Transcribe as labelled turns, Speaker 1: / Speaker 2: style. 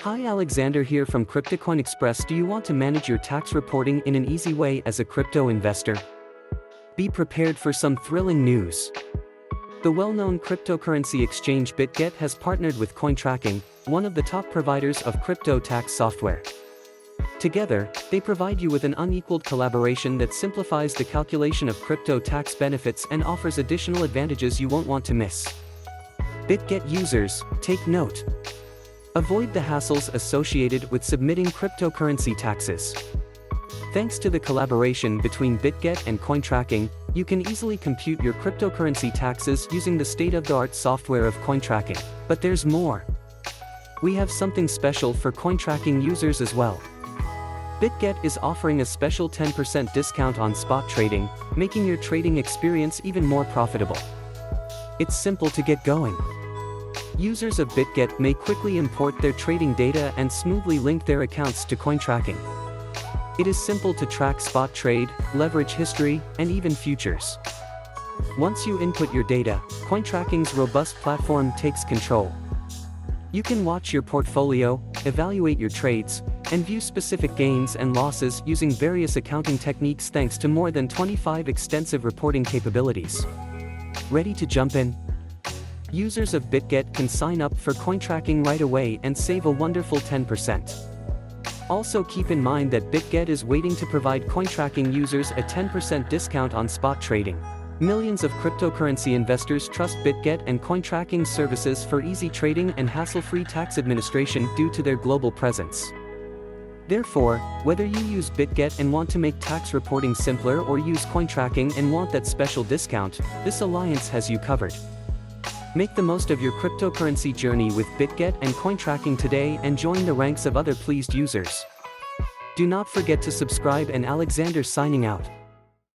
Speaker 1: Hi, Alexander here from CryptoCoin Express. Do you want to manage your tax reporting in an easy way as a crypto investor? Be prepared for some thrilling news. The well-known cryptocurrency exchange Bitget has partnered with CoinTracking, one of the top providers of crypto tax software. Together, they provide you with an unequaled collaboration that simplifies the calculation of crypto tax benefits and offers additional advantages you won't want to miss. Bitget users, take note. Avoid the hassles associated with submitting cryptocurrency taxes. Thanks to the collaboration between Bitget and CoinTracking, you can easily compute your cryptocurrency taxes using the state-of-the-art software of CoinTracking. But there's more. We have something special for CoinTracking users as well. Bitget is offering a special 10% discount on spot trading, making your trading experience even more profitable. It's simple to get going. Users of Bitget may quickly import their trading data and smoothly link their accounts to CoinTracking. It is simple to track spot trade, leverage history, and even futures. Once you input your data, CoinTracking's robust platform takes control. You can watch your portfolio, evaluate your trades, and view specific gains and losses using various accounting techniques thanks to more than 25 extensive reporting capabilities. Ready to jump in? Users of Bitget can sign up for CoinTracking right away and save a wonderful 10%. Also keep in mind that Bitget is waiting to provide CoinTracking users a 10% discount on spot trading. Millions of cryptocurrency investors trust Bitget and CoinTracking services for easy trading and hassle-free tax administration due to their global presence. Therefore, whether you use Bitget and want to make tax reporting simpler or use CoinTracking and want that special discount, this alliance has you covered. Make the most of your cryptocurrency journey with Bitget and CoinTracking today and join the ranks of other pleased users. Do not forget to subscribe, and Alexander signing out.